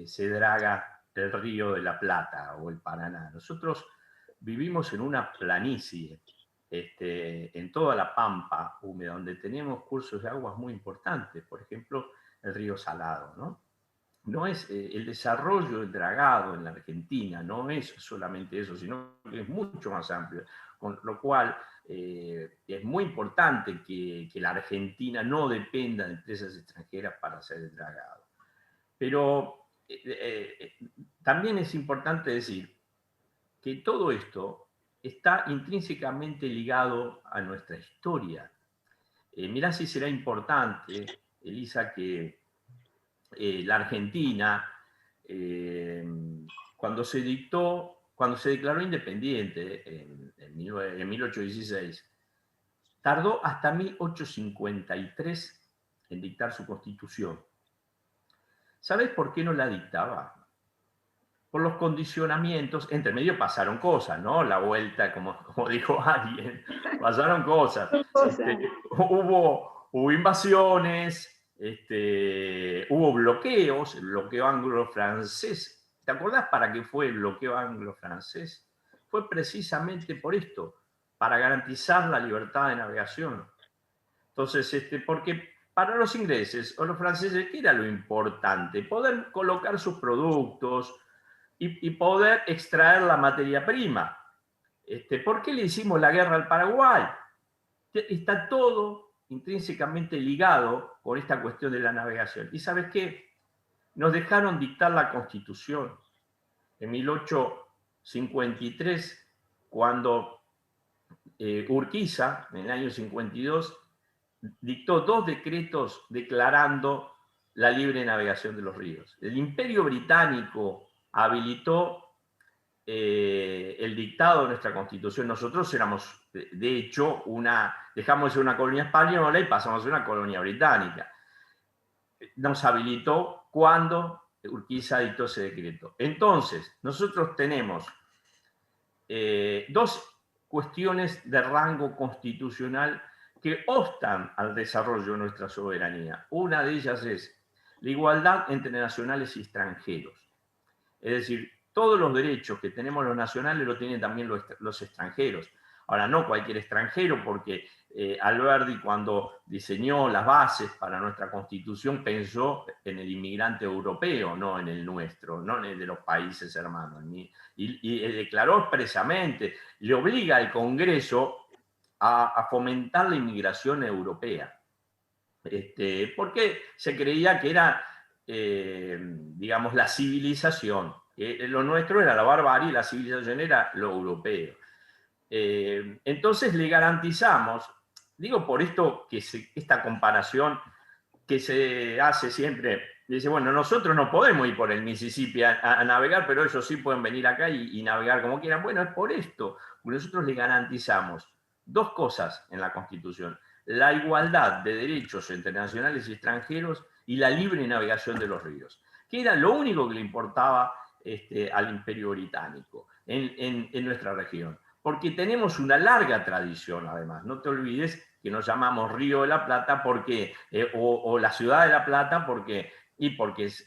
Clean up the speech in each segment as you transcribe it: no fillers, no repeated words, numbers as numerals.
se draga el río de la Plata o el Paraná. Nosotros vivimos en una planicie, en toda la pampa húmeda, donde tenemos cursos de aguas muy importantes, por ejemplo, el río Salado, ¿no? No es el desarrollo del dragado en la Argentina, no es solamente eso, sino que es mucho más amplio, con lo cual es muy importante que la Argentina no dependa de empresas extranjeras para hacer el dragado. Pero también es importante decir que todo esto está intrínsecamente ligado a nuestra historia. Mirá si será importante, Elisa, que la Argentina, cuando se declaró independiente en 1816, tardó hasta 1853 en dictar su constitución. ¿Sabés por qué no la dictaba? Por los condicionamientos, entre medio pasaron cosas, ¿no? La vuelta, como dijo alguien, pasaron cosas. Hubo invasiones, hubo bloqueos, el bloqueo anglo-francés. ¿Te acordás para qué fue el bloqueo anglo-francés? Fue precisamente por esto, para garantizar la libertad de navegación. Entonces, porque para los ingleses o los franceses, ¿qué era lo importante? Poder colocar sus productos y poder extraer la materia prima. ¿Por qué le hicimos la guerra al Paraguay? Está todo intrínsecamente ligado con esta cuestión de la navegación. ¿Y sabes qué? Nos dejaron dictar la Constitución en 1853, cuando Urquiza, en el año 52, dictó 2 decretos declarando la libre navegación de los ríos. El Imperio Británico habilitó el dictado de nuestra Constitución. Nosotros éramos, de hecho, dejamos de ser una colonia española y pasamos a ser una colonia británica. Nos habilitó cuando Urquiza dictó ese decreto. Entonces, nosotros tenemos 2 cuestiones de rango constitucional que obstan al desarrollo de nuestra soberanía. Una de ellas es la igualdad entre nacionales y extranjeros. Es decir, todos los derechos que tenemos los nacionales los tienen también los extranjeros. Ahora, no cualquier extranjero, porque Alberdi, cuando diseñó las bases para nuestra Constitución, pensó en el inmigrante europeo, no en el nuestro, no en el de los países hermanos. Y declaró expresamente, le obliga al Congreso a fomentar la inmigración europea. Porque se creía que era, digamos, la civilización. Lo nuestro era la barbarie y la civilización era lo europeo. Entonces le garantizamos, digo por esto que esta comparación que se hace siempre, dice, bueno, nosotros no podemos ir por el Mississippi a navegar, pero ellos sí pueden venir acá y navegar como quieran. Bueno, es por esto, porque nosotros le garantizamos 2 cosas en la Constitución: la igualdad de derechos entre nacionales y extranjeros y la libre navegación de los ríos, que era lo único que le importaba al Imperio Británico en nuestra región. Porque tenemos una larga tradición, además. No te olvides que nos llamamos Río de la Plata porque, o la Ciudad de la Plata porque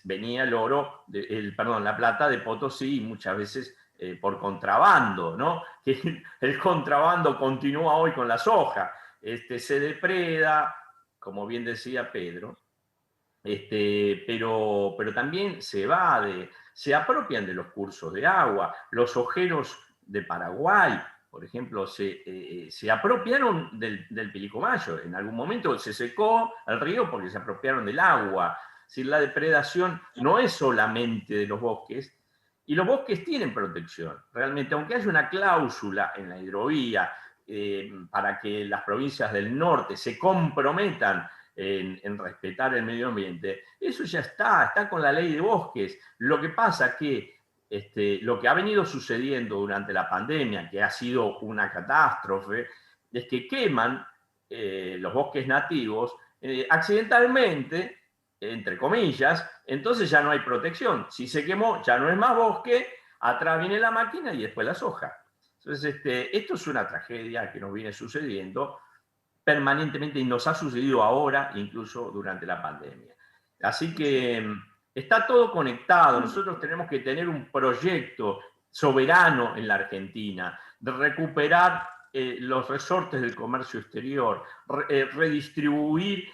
venía el oro, la plata de Potosí, y muchas veces por contrabando, ¿no? Que el contrabando continúa hoy con la soja. Se depreda, como bien decía Pedro, pero también se evade, se apropian de los cursos de agua. Los ojeros de Paraguay, por ejemplo, se apropiaron del Pilcomayo. En algún momento se secó el río porque se apropiaron del agua. Es decir, la depredación no es solamente de los bosques, y los bosques tienen protección. Realmente, aunque haya una cláusula en la hidrovía para que las provincias del norte se comprometan en respetar el medio ambiente, eso ya está con la ley de bosques. Lo que pasa que lo que ha venido sucediendo durante la pandemia, que ha sido una catástrofe, es que queman los bosques nativos accidentalmente, entre comillas. Entonces ya no hay protección. Si se quemó, ya no es más bosque, atrás viene la máquina y después la soja. Entonces, esto es una tragedia que nos viene sucediendo permanentemente y nos ha sucedido ahora, incluso durante la pandemia. Así que Está todo conectado. Nosotros tenemos que tener un proyecto soberano en la Argentina, de recuperar los resortes del comercio exterior, redistribuir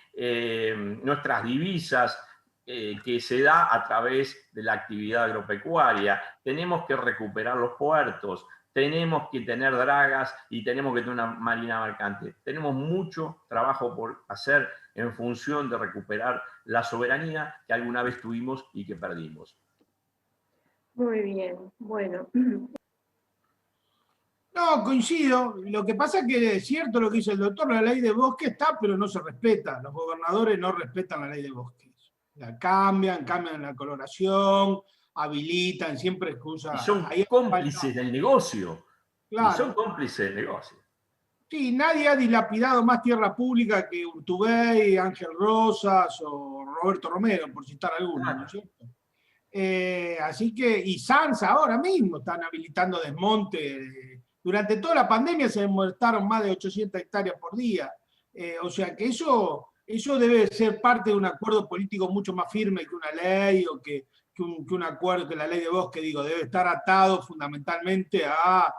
nuestras divisas que se da a través de la actividad agropecuaria. Tenemos que recuperar los puertos, tenemos que tener dragas y tenemos que tener una marina mercante. Tenemos mucho trabajo por hacer en función de recuperar la soberanía que alguna vez tuvimos y que perdimos. Muy bien, bueno. No, coincido. Lo que pasa es que es cierto lo que dice el doctor, la ley de bosque está, pero no se respeta. Los gobernadores no respetan la ley de bosques. La cambian la coloración, habilitan, siempre excusa. Y son Ahí cómplices del negocio. claro. Y son cómplices del negocio. Sí, nadie ha dilapidado más tierra pública que Urtubey, Ángel Rosas o Roberto Romero, por citar algunos, Claro. ¿no es cierto? Así que, y Sansa ahora mismo están habilitando desmonte. Durante toda la pandemia se desmontaron más de 800 hectáreas por día. O sea que eso debe ser parte de un acuerdo político mucho más firme que una ley o que un acuerdo, que la ley de bosque, digo, debe estar atado fundamentalmente a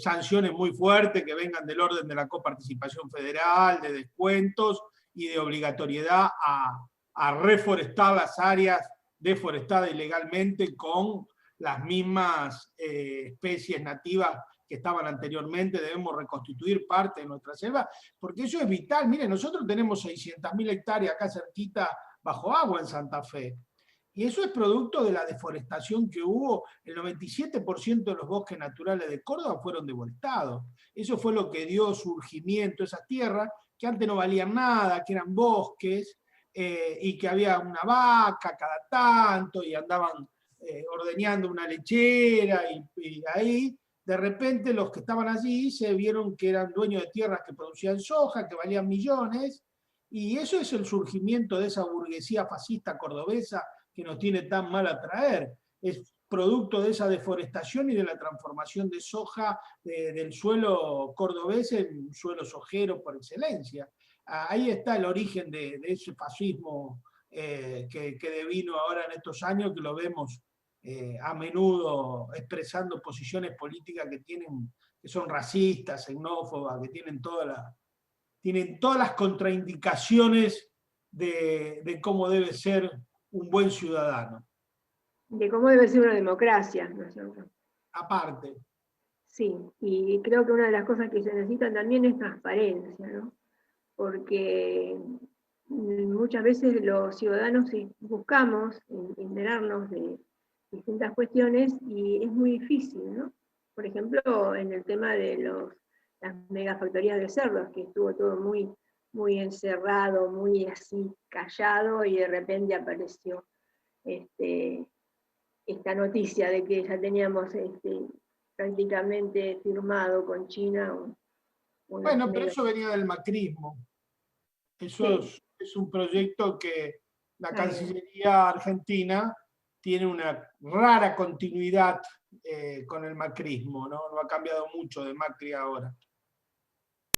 sanciones muy fuertes que vengan del orden de la coparticipación federal, de descuentos y de obligatoriedad a reforestar las áreas deforestadas ilegalmente con las mismas especies nativas que estaban anteriormente. Debemos reconstituir parte de nuestra selva, porque eso es vital. Miren, nosotros tenemos 600.000 hectáreas acá cerquita bajo agua en Santa Fe, y eso es producto de la deforestación que hubo. El 97% de los bosques naturales de Córdoba fueron deforestados. Eso fue lo que dio surgimiento a esas tierras, que antes no valían nada, que eran bosques, y que había una vaca cada tanto, y andaban ordeñando una lechera, y ahí, de repente, los que estaban allí se vieron que eran dueños de tierras que producían soja, que valían millones, y eso es el surgimiento de esa burguesía fascista cordobesa que nos tiene tan mal a traer. Es producto de esa deforestación y de la transformación de soja del suelo cordobés en un suelo sojero por excelencia. Ahí está el origen de ese fascismo que devino ahora en estos años, que lo vemos a menudo expresando posiciones políticas que son racistas, xenófobas, que tienen todas las contraindicaciones de cómo debe ser un buen ciudadano. De cómo debe ser una democracia, ¿no es cierto? Aparte. Sí, y creo que una de las cosas que se necesitan también es transparencia, ¿no? Porque muchas veces los ciudadanos buscamos enterarnos de distintas cuestiones y es muy difícil, ¿no? Por ejemplo, en el tema de las megafactorías de cerdos, que estuvo todo muy, muy encerrado, muy así callado, y de repente apareció esta noticia de que ya teníamos prácticamente firmado con China. Bueno, pero eso venía del macrismo. Eso sí. Es un proyecto que la Cancillería argentina tiene una rara continuidad con el macrismo, ¿no? No ha cambiado mucho de Macri ahora.